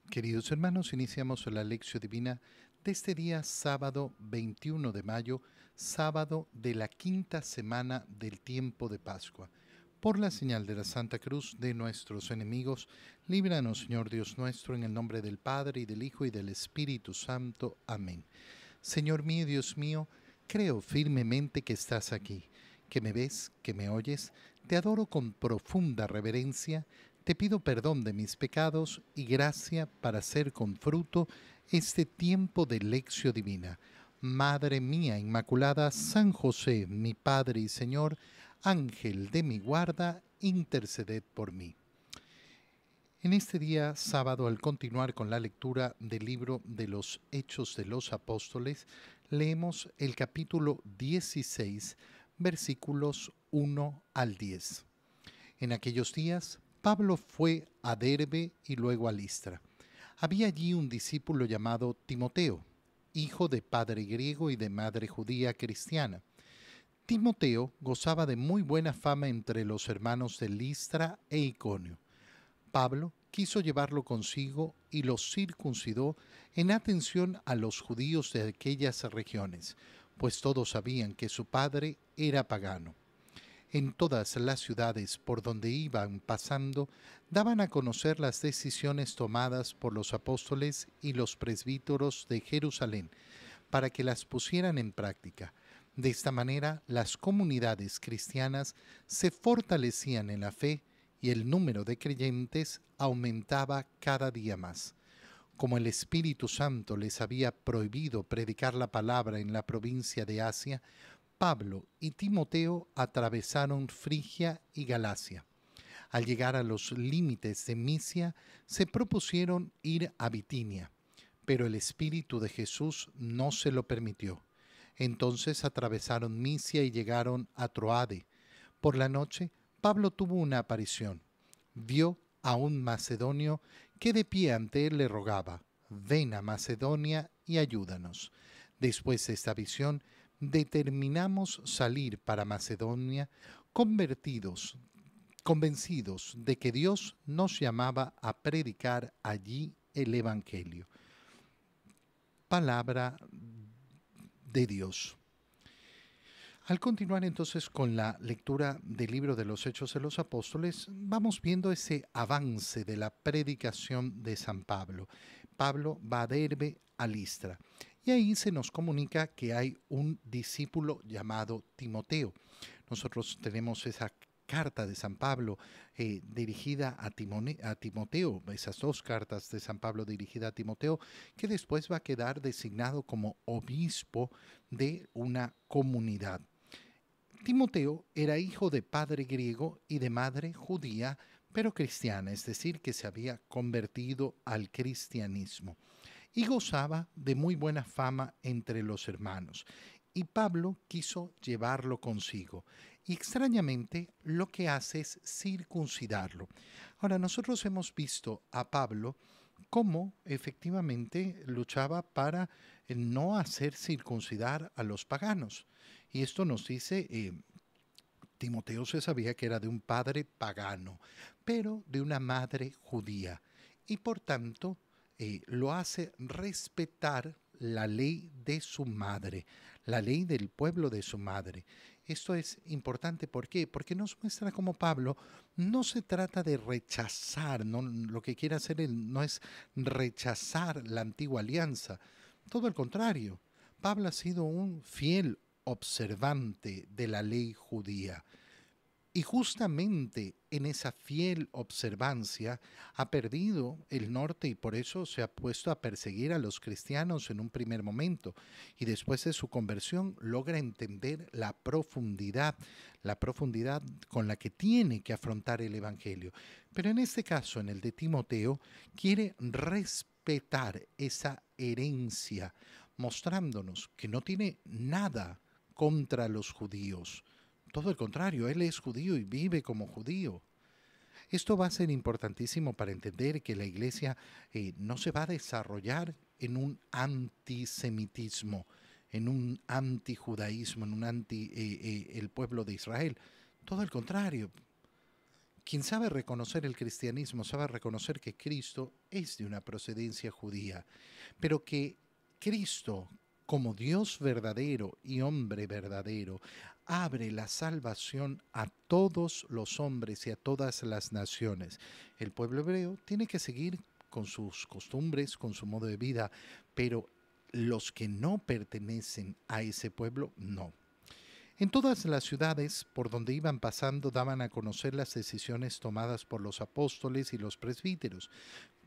Queridos hermanos, iniciamos la lección divina de este día sábado 21 de mayo, sábado de la quinta semana del tiempo de Pascua. Por la señal de la Santa Cruz de nuestros enemigos, líbranos, Señor Dios nuestro, en el nombre del Padre, y del Hijo, y del Espíritu Santo. Amén. Señor mío y Dios mío, creo firmemente que estás aquí, que me ves, que me oyes. Te adoro con profunda reverencia. Te pido perdón de mis pecados y gracia para hacer con fruto este tiempo de lección divina. Madre mía Inmaculada, San José, mi Padre y Señor, Ángel de mi guarda, interceded por mí. En este día sábado, al continuar con la lectura del libro de los Hechos de los Apóstoles, leemos el capítulo 16, versículos 1 al 10. En aquellos días, Pablo fue a Derbe y luego a Listra. Había allí un discípulo llamado Timoteo, hijo de padre griego y de madre judía cristiana. Timoteo gozaba de muy buena fama entre los hermanos de Listra e Iconio. Pablo quiso llevarlo consigo y lo circuncidó en atención a los judíos de aquellas regiones, pues todos sabían que su padre era pagano. En todas las ciudades por donde iban pasando, daban a conocer las decisiones tomadas por los apóstoles y los presbíteros de Jerusalén, para que las pusieran en práctica. De esta manera, las comunidades cristianas se fortalecían en la fe y el número de creyentes aumentaba cada día más. Como el Espíritu Santo les había prohibido predicar la palabra en la provincia de Asia, Pablo y Timoteo atravesaron Frigia y Galacia. Al llegar a los límites de Misia, se propusieron ir a Bitinia, pero el Espíritu de Jesús no se lo permitió. Entonces atravesaron Misia y llegaron a Troade. Por la noche, Pablo tuvo una aparición. Vio a un macedonio que de pie ante él le rogaba: ven a Macedonia y ayúdanos. Después de esta visión, determinamos salir para Macedonia, convencidos de que Dios nos llamaba a predicar allí el Evangelio. Palabra de Dios. Al continuar entonces con la lectura del libro de los Hechos de los Apóstoles, vamos viendo ese avance de la predicación de San Pablo. Pablo va a Derbe, a Listra, y ahí se nos comunica que hay un discípulo llamado Timoteo. Nosotros tenemos esa carta de San Pablo dirigida a Timoteo, esas dos cartas de San Pablo dirigida a Timoteo, que después va a quedar designado como obispo de una comunidad. Timoteo era hijo de padre griego y de madre judía, pero cristiana, es decir, que se había convertido al cristianismo, y gozaba de muy buena fama entre los hermanos. Y Pablo quiso llevarlo consigo. Y extrañamente lo que hace es circuncidarlo. Ahora, nosotros hemos visto a Pablo cómo efectivamente luchaba para no hacer circuncidar a los paganos. Y esto nos dice, Timoteo se sabía que era de un padre pagano, pero de una madre judía. Y por tanto, lo hace respetar la ley de su madre, la ley del pueblo de su madre. Esto es importante, ¿por qué? Porque nos muestra cómo Pablo no se trata de rechazar, no, lo que quiere hacer él no es rechazar la antigua alianza, todo el contrario. Pablo ha sido un fiel observante de la ley judía. Y justamente en esa fiel observancia ha perdido el norte y por eso se ha puesto a perseguir a los cristianos en un primer momento. Y después de su conversión logra entender la profundidad con la que tiene que afrontar el Evangelio. Pero en este caso, en el de Timoteo, quiere respetar esa herencia, mostrándonos que no tiene nada contra los judíos. Todo el contrario, él es judío y vive como judío. Esto va a ser importantísimo para entender que la iglesia no se va a desarrollar en un antisemitismo, en un antijudaísmo, en un el pueblo de Israel. Todo el contrario. Quien sabe reconocer el cristianismo sabe reconocer que Cristo es de una procedencia judía, pero que Cristo, como Dios verdadero y hombre verdadero, abre la salvación a todos los hombres y a todas las naciones. El pueblo hebreo tiene que seguir con sus costumbres, con su modo de vida, pero los que no pertenecen a ese pueblo, no. En todas las ciudades por donde iban pasando daban a conocer las decisiones tomadas por los apóstoles y los presbíteros,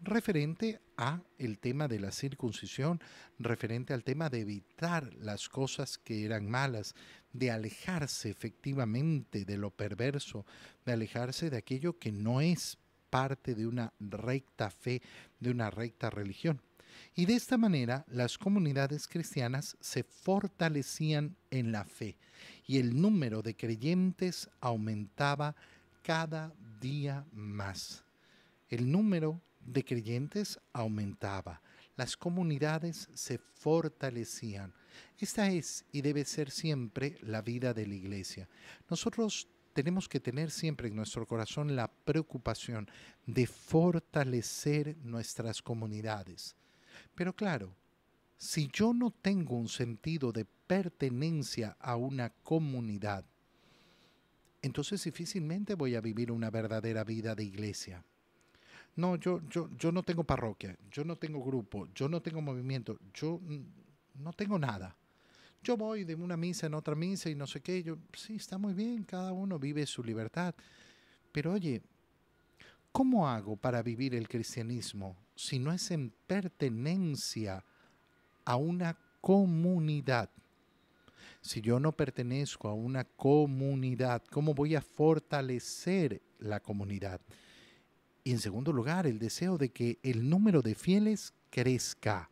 referente a el tema de la circuncisión, referente al tema de evitar las cosas que eran malas, de alejarse efectivamente de lo perverso, de alejarse de aquello que no es parte de una recta fe, de una recta religión. Y de esta manera las comunidades cristianas se fortalecían en la fe y el número de creyentes aumentaba cada día más. El número de creyentes aumentaba, las comunidades se fortalecían. Esta es y debe ser siempre la vida de la iglesia. Nosotros tenemos que tener siempre en nuestro corazón la preocupación de fortalecer nuestras comunidades. Pero claro, si yo no tengo un sentido de pertenencia a una comunidad, entonces difícilmente voy a vivir una verdadera vida de iglesia. No, yo no tengo parroquia, yo no tengo grupo, yo no tengo movimiento, yo no tengo nada. Yo voy de una misa en otra misa y no sé qué, sí, está muy bien, cada uno vive su libertad. Pero oye, ¿cómo hago para vivir el cristianismo si no es en pertenencia a una comunidad? Si yo no pertenezco a una comunidad, ¿cómo voy a fortalecer la comunidad? Y en segundo lugar, el deseo de que el número de fieles crezca,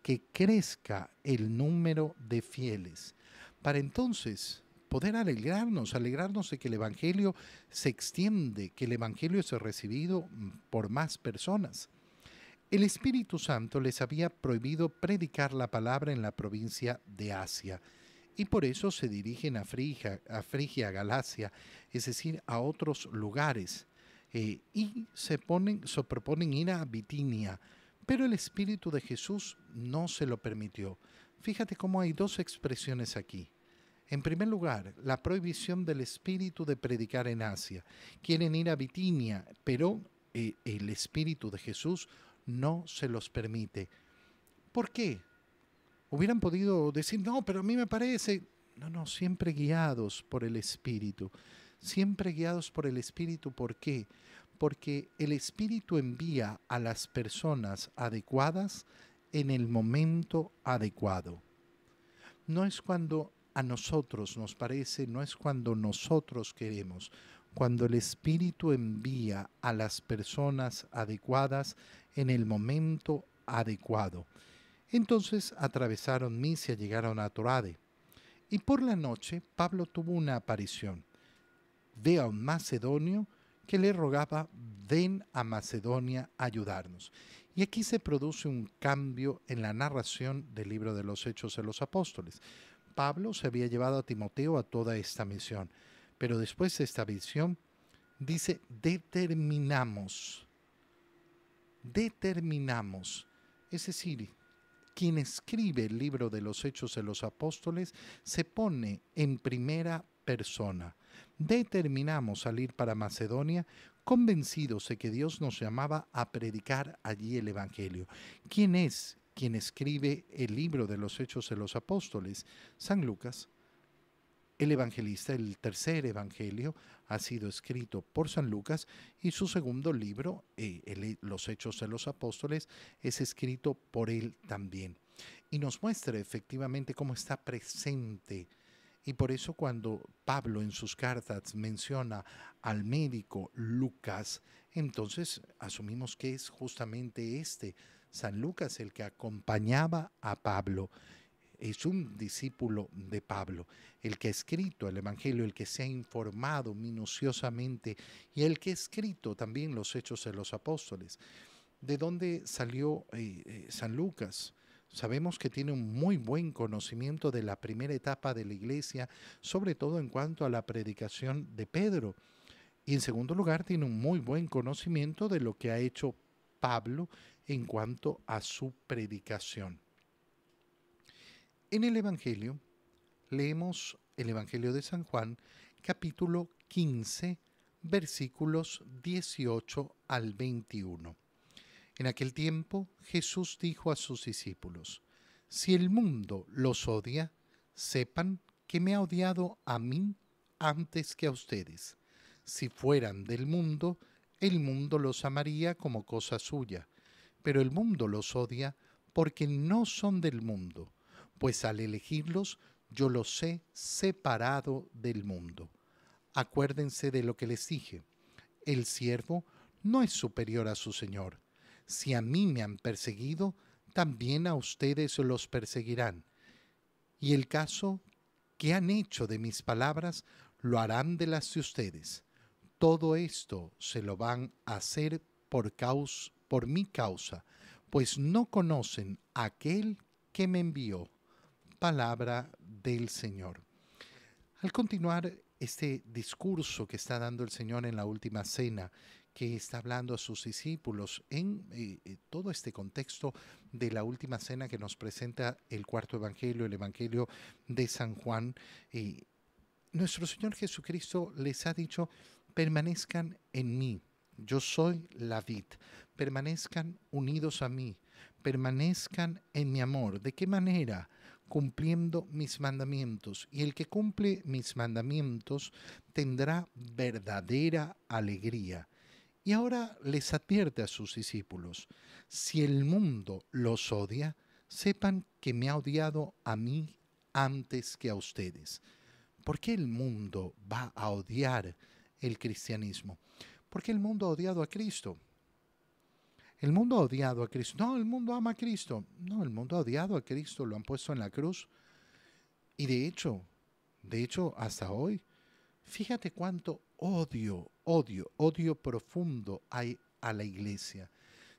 que crezca el número de fieles, para entonces poder alegrarnos de que el Evangelio se extiende, que el Evangelio es recibido por más personas. El Espíritu Santo les había prohibido predicar la palabra en la provincia de Asia y por eso se dirigen a Frigia, Galacia, es decir, a otros lugares, y se proponen ir a Bitinia, pero el Espíritu de Jesús no se lo permitió. Fíjate cómo hay dos expresiones aquí. En primer lugar, la prohibición del Espíritu de predicar en Asia. Quieren ir a Bitinia, pero el Espíritu de Jesús no se los permite. ¿Por qué? Hubieran podido decir, no, pero a mí me parece. No, no, siempre guiados por el Espíritu. Siempre guiados por el Espíritu. ¿Por qué? Porque el Espíritu envía a las personas adecuadas en el momento adecuado. No es cuando a nosotros nos parece, no es cuando nosotros queremos. Cuando el Espíritu envía a las personas adecuadas en el momento adecuado. Entonces atravesaron Misia, llegaron a Torade. Y por la noche Pablo tuvo una aparición. Ve a un macedonio que le rogaba, ven a Macedonia a ayudarnos. Y aquí se produce un cambio en la narración del libro de los Hechos de los Apóstoles. Pablo se había llevado a Timoteo a toda esta misión, pero después de esta visión dice, determinamos, es decir, quien escribe el libro de los Hechos de los Apóstoles se pone en primera persona. Determinamos salir para Macedonia convencidos de que Dios nos llamaba a predicar allí el Evangelio. ¿Quién es quien escribe el libro de los Hechos de los Apóstoles? San Lucas. El evangelista, el tercer evangelio, ha sido escrito por San Lucas y su segundo libro, Los Hechos de los Apóstoles, es escrito por él también. Y nos muestra efectivamente cómo está presente. Y por eso cuando Pablo en sus cartas menciona al médico Lucas, entonces asumimos que es justamente San Lucas, el que acompañaba a Pablo. Es un discípulo de Pablo, el que ha escrito el Evangelio, el que se ha informado minuciosamente y el que ha escrito también los Hechos de los Apóstoles. ¿De dónde salió San Lucas? Sabemos que tiene un muy buen conocimiento de la primera etapa de la iglesia, sobre todo en cuanto a la predicación de Pedro. Y en segundo lugar, tiene un muy buen conocimiento de lo que ha hecho Pablo en cuanto a su predicación. En el Evangelio, leemos el Evangelio de San Juan, capítulo 15, versículos 18 al 21. En aquel tiempo Jesús dijo a sus discípulos: si el mundo los odia, sepan que me ha odiado a mí antes que a ustedes. Si fueran del mundo, el mundo los amaría como cosa suya, pero el mundo los odia porque no son del mundo, pues al elegirlos yo los he separado del mundo. Acuérdense de lo que les dije: el siervo no es superior a su señor. Si a mí me han perseguido, también a ustedes los perseguirán. Y el caso que han hecho de mis palabras, lo harán de las de ustedes. Todo esto se lo van a hacer por mi causa, pues no conocen a aquel que me envió. Palabra del Señor. Al continuar este discurso que está dando el Señor en la última cena, que está hablando a sus discípulos en todo este contexto de la última cena que nos presenta el cuarto evangelio, el evangelio de San Juan, nuestro Señor Jesucristo les ha dicho: permanezcan en mí, yo soy la vid, permanezcan unidos a mí, permanezcan en mi amor. ¿De qué manera? Cumpliendo mis mandamientos. Y el que cumple mis mandamientos tendrá verdadera alegría. Y ahora les advierte a sus discípulos: si el mundo los odia, sepan que me ha odiado a mí antes que a ustedes. ¿Por qué el mundo va a odiar el cristianismo? Porque el mundo ha odiado a Cristo. El mundo ha odiado a Cristo. No, el mundo ama a Cristo. No, el mundo ha odiado a Cristo, lo han puesto en la cruz. Y de hecho, hasta hoy, fíjate cuánto odio profundo hay a la iglesia.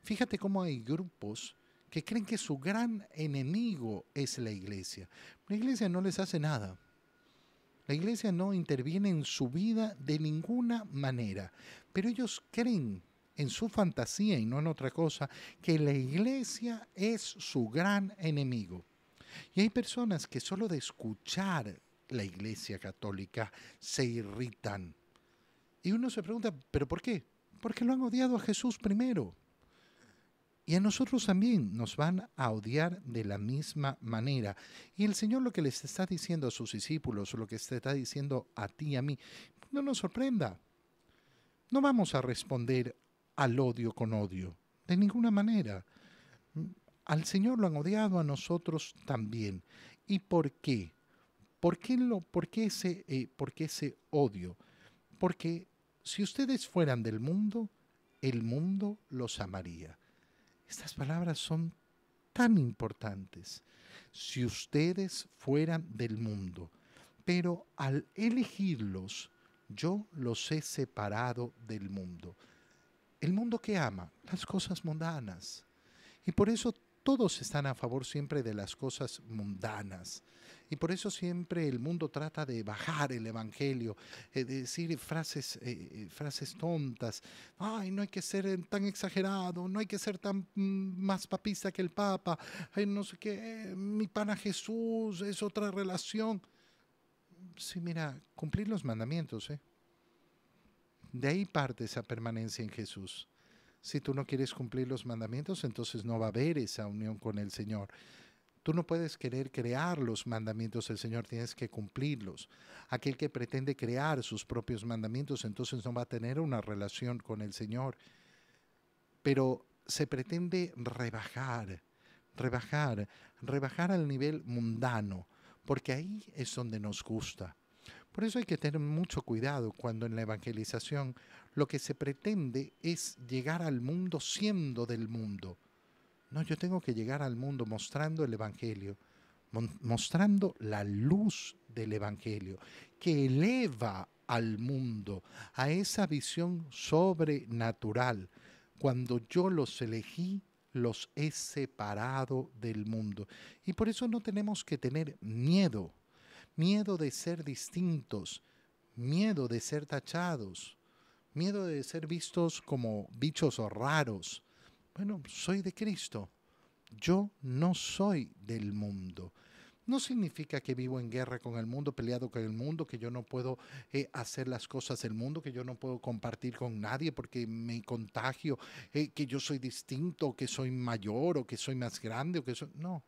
Fíjate cómo hay grupos que creen que su gran enemigo es la iglesia. La iglesia no les hace nada. La iglesia no interviene en su vida de ninguna manera, pero ellos creen en su fantasía y no en otra cosa, que la iglesia es su gran enemigo. Y hay personas que solo de escuchar la iglesia católica se irritan. Y uno se pregunta: ¿pero por qué? Porque lo han odiado a Jesús primero. Y a nosotros también nos van a odiar de la misma manera. Y el Señor lo que les está diciendo a sus discípulos, o lo que está diciendo a ti y a mí, no nos sorprenda. No vamos a responder al odio con odio, de ninguna manera. Al Señor lo han odiado, a nosotros también. ¿Y por qué? ¿Por qué ese odio? Porque si ustedes fueran del mundo, el mundo los amaría. Estas palabras son tan importantes. Si ustedes fueran del mundo, pero al elegirlos, yo los he separado del mundo. El mundo que ama las cosas mundanas. Y por eso todos están a favor siempre de las cosas mundanas. Y por eso siempre el mundo trata de bajar el evangelio, de decir frases tontas. Ay, no hay que ser tan exagerado, no hay que ser tan más papista que el Papa. Ay, no sé qué, mi pana Jesús es otra relación. Sí, mira, cumplir los mandamientos, ¿eh? De ahí parte esa permanencia en Jesús. Si tú no quieres cumplir los mandamientos, entonces no va a haber esa unión con el Señor. Tú no puedes querer crear los mandamientos del Señor, tienes que cumplirlos. Aquel que pretende crear sus propios mandamientos, entonces no va a tener una relación con el Señor. Pero se pretende rebajar al nivel mundano, porque ahí es donde nos gusta. Por eso hay que tener mucho cuidado cuando en la evangelización lo que se pretende es llegar al mundo siendo del mundo. No, yo tengo que llegar al mundo mostrando el evangelio, mostrando la luz del evangelio, que eleva al mundo a esa visión sobrenatural. Cuando yo los elegí, los he separado del mundo. Y por eso no tenemos que tener miedo de ser distintos, miedo de ser tachados, miedo de ser vistos como bichos raros. Bueno, soy de Cristo. Yo no soy del mundo. No significa que vivo en guerra con el mundo, peleado con el mundo, que yo no puedo hacer las cosas del mundo, que yo no puedo compartir con nadie porque me contagio, que yo soy distinto, que soy mayor o que soy más grande o que soy... No,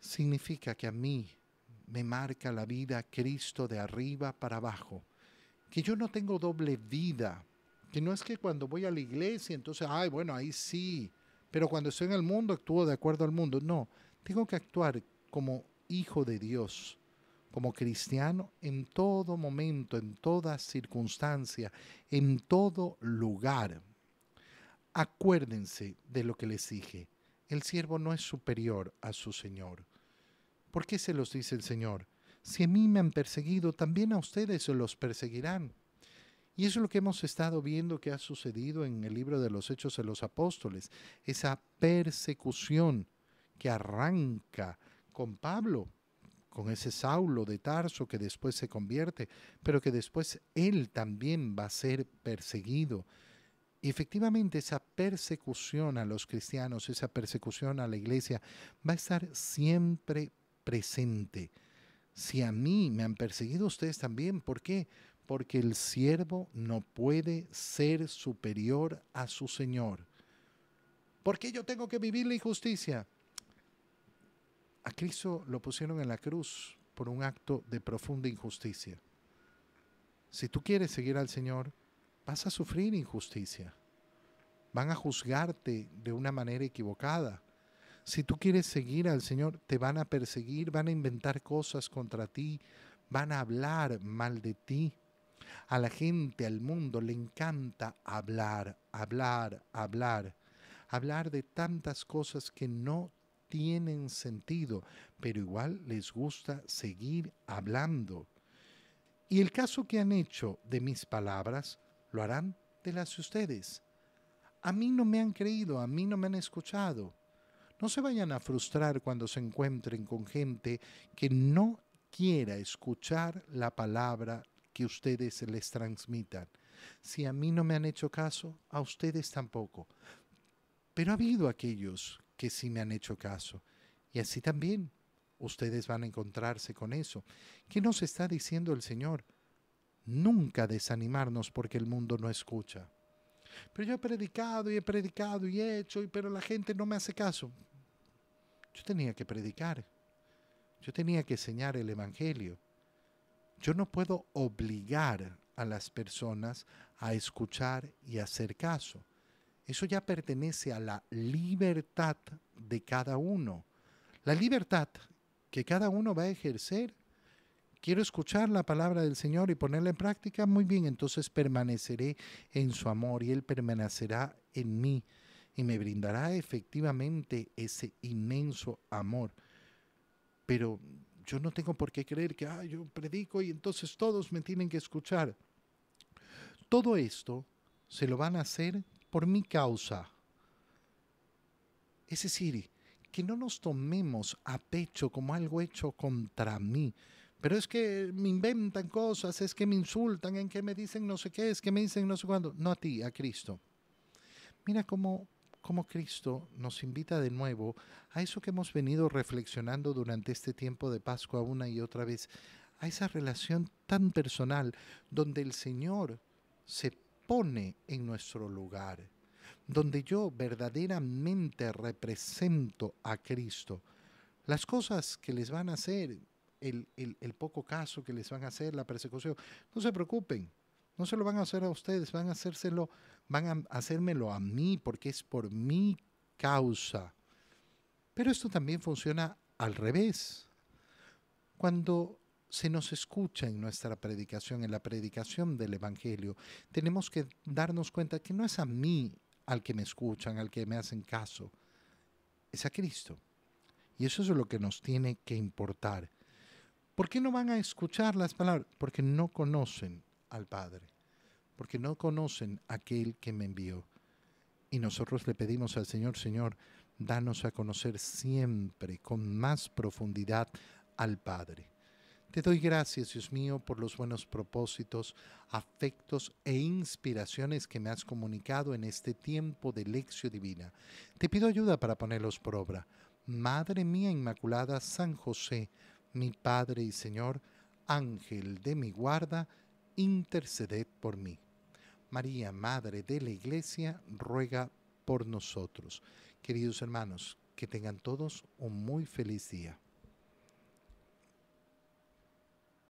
significa que a mí me marca la vida Cristo de arriba para abajo, que yo no tengo doble vida, que no es que cuando voy a la iglesia, entonces, ay, bueno, ahí sí, pero cuando estoy en el mundo actúo de acuerdo al mundo. No, tengo que actuar como hijo de Dios, como cristiano en todo momento, en toda circunstancia, en todo lugar. Acuérdense de lo que les dije. El siervo no es superior a su Señor. ¿Por qué se los dice el Señor? Si a mí me han perseguido, también a ustedes se los perseguirán. Y eso es lo que hemos estado viendo que ha sucedido en el libro de los Hechos de los Apóstoles, esa persecución que arranca con Pablo, con ese Saulo de Tarso que después se convierte, pero que después él también va a ser perseguido. Y efectivamente esa persecución a los cristianos, esa persecución a la iglesia, va a estar siempre presente. Si a mí me han perseguido ustedes también, ¿por qué? Porque el siervo no puede ser superior a su Señor. ¿Por qué yo tengo que vivir la injusticia? A Cristo lo pusieron en la cruz por un acto de profunda injusticia. Si tú quieres seguir al Señor, vas a sufrir injusticia. Van a juzgarte de una manera equivocada. Si tú quieres seguir al Señor, te van a perseguir, van a inventar cosas contra ti, van a hablar mal de ti. A la gente, al mundo, le encanta hablar, hablar, hablar. Hablar de tantas cosas que no tienen sentido, pero igual les gusta seguir hablando. Y el caso que han hecho de mis palabras, lo harán de las de ustedes. A mí no me han creído, a mí no me han escuchado. No se vayan a frustrar cuando se encuentren con gente que no quiera escuchar la palabra que ustedes les transmitan. Si a mí no me han hecho caso, a ustedes tampoco. Pero ha habido aquellos que sí me han hecho caso. Y así también ustedes van a encontrarse con eso. ¿Qué nos está diciendo el Señor? Nunca desanimarnos porque el mundo no escucha. Pero yo he predicado y he hecho, pero la gente no me hace caso. Yo tenía que predicar. Yo tenía que enseñar el Evangelio. Yo no puedo obligar a las personas a escuchar y hacer caso. Eso ya pertenece a la libertad de cada uno. La libertad que cada uno va a ejercer. Quiero escuchar la palabra del Señor y ponerla en práctica. Muy bien, entonces permaneceré en su amor y Él permanecerá en mí y me brindará efectivamente ese inmenso amor. Pero yo no tengo por qué creer que yo predico y entonces todos me tienen que escuchar. Todo esto se lo van a hacer por mi causa. Es decir, que no nos tomemos a pecho como algo hecho contra mí. Pero es que me inventan cosas, es que me insultan, en que me dicen no sé qué, es que me dicen no sé cuándo. No a ti, a Cristo. Mira cómo Cristo nos invita de nuevo a eso que hemos venido reflexionando durante este tiempo de Pascua una y otra vez, a esa relación tan personal donde el Señor se pone en nuestro lugar, donde yo verdaderamente represento a Cristo. Las cosas que les van a hacer, el poco caso que les van a hacer, la persecución, no se preocupen, no se lo van a hacer a ustedes, van a hacérmelo a mí porque es por mi causa. Pero esto también funciona al revés. Cuando se nos escucha en nuestra predicación, en la predicación del Evangelio, tenemos que darnos cuenta que no es a mí al que me escuchan, al que me hacen caso, es a Cristo. Y eso es lo que nos tiene que importar. ¿Por qué no van a escuchar las palabras? Porque no conocen al Padre, porque no conocen a aquel que me envió. Y nosotros le pedimos al Señor, Señor, danos a conocer siempre con más profundidad al Padre. Te doy gracias, Dios mío, por los buenos propósitos, afectos e inspiraciones que me has comunicado en este tiempo de lección divina. Te pido ayuda para ponerlos por obra. Madre mía Inmaculada, San José, mi Padre y Señor, Ángel de mi guarda, interceded por mí. María, Madre de la Iglesia, ruega por nosotros. Queridos hermanos, que tengan todos un muy feliz día.